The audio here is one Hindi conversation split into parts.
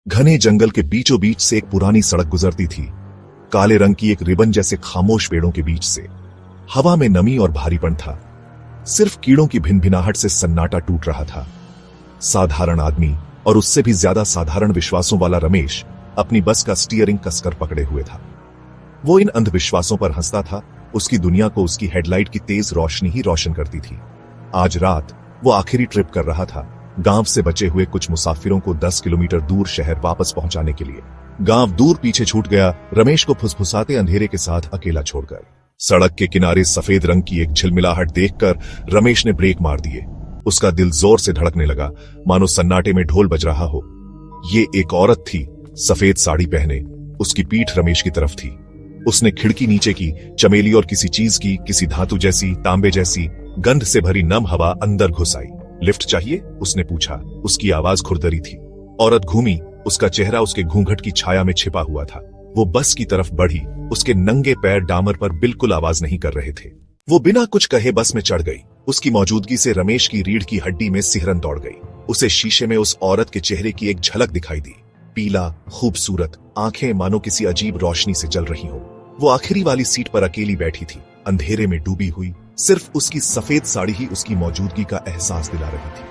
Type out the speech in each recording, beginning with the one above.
घने जंगल के बीचों बीच से एक पुरानी सड़क गुजरती थी, काले रंग की एक रिबन जैसे खामोश पेड़ों के बीच से। हवा में नमी और भारीपन था, सिर्फ कीड़ों की भिनभिनाहट से सन्नाटा टूट रहा था। साधारण आदमी और उससे भी ज्यादा साधारण विश्वासों वाला रमेश अपनी बस का स्टीयरिंग कसकर पकड़े हुए था। वो इन अंधविश्वासों पर हंसता था, उसकी दुनिया को उसकी हेडलाइट की तेज रोशनी ही रोशन करती थी। आज रात वो आखिरी ट्रिप कर रहा था, गांव से बचे हुए कुछ मुसाफिरों को 10 किलोमीटर दूर शहर वापस पहुंचाने के लिए। गांव दूर पीछे छूट गया, रमेश को फुसफुसाते अंधेरे के साथ अकेला छोड़कर। सड़क के किनारे सफेद रंग की एक झिलमिलाहट देखकर रमेश ने ब्रेक मार दिए। उसका दिल जोर से धड़कने लगा, मानो सन्नाटे में ढोल बज रहा हो। ये एक औरत थी, सफेद साड़ी पहने, उसकी पीठ रमेश की तरफ थी। उसने खिड़की नीचे की, चमेली और किसी चीज की, किसी धातु जैसी, तांबे जैसी गंध से भरी नम हवा अंदर घुस आई। लिफ्ट चाहिए? उसने पूछा। उसकी आवाज खुरदरी थी। औरत घूमी, उसका चेहरा उसके घूंघट की छाया में छिपा हुआ था। वो बस की तरफ बढ़ी, उसके नंगे पैर डामर पर बिल्कुल आवाज नहीं कर रहे थे। वो बिना कुछ कहे बस में चढ़ गई। उसकी मौजूदगी से रमेश की रीढ़ की हड्डी में सिहरन दौड़ गई। उसे शीशे में उस औरत के चेहरे की एक झलक दिखाई दी। पीला, खूबसूरत, आंखें मानो किसी अजीब रोशनी से जल रही हो। वो आखिरी वाली सीट पर अकेली बैठी थी, अंधेरे में डूबी हुई। सिर्फ उसकी सफेद साड़ी ही उसकी मौजूदगी का एहसास दिला रही थी।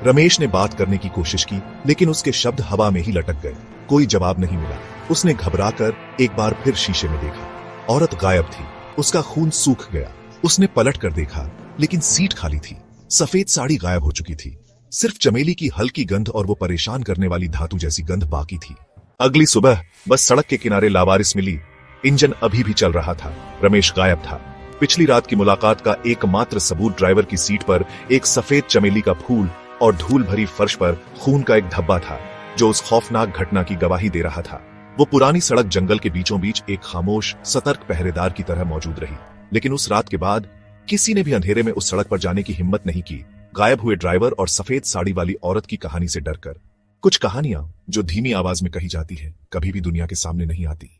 रमेश ने बात करने की कोशिश की, लेकिन उसके शब्द हवा में ही लटक गए। कोई जवाब नहीं मिला। उसने घबराकर एक बार फिर शीशे में देखा। औरत गायब थी, उसका खून सूख गया। उसने पलट कर देखा, लेकिन सीट खाली थी। सफेद साड़ी गायब हो चुकी थी, सिर्फ चमेली की हल्की गंध और वो परेशान करने वाली धातु जैसी गंध बाकी थी। अगली सुबह बस सड़क के किनारे लावारिस मिली। इंजन अभी भी चल रहा था। रमेश गायब था। पिछली रात की मुलाकात का एकमात्र सबूत ड्राइवर की सीट पर एक सफेद चमेली का फूल और धूल भरी फर्श पर खून का एक धब्बा था, जो उस खौफनाक घटना की गवाही दे रहा था। वो पुरानी सड़क जंगल के बीचों बीच एक खामोश, सतर्क पहरेदार की तरह मौजूद रही। लेकिन उस रात के बाद किसी ने भी अंधेरे में उस सड़क पर जाने की हिम्मत नहीं की, गायब हुए ड्राइवर और सफेद साड़ी वाली औरत की कहानी से डरकर। कुछ कहानियां जो धीमी आवाज में कही जाती है, कभी भी दुनिया के सामने नहीं आती।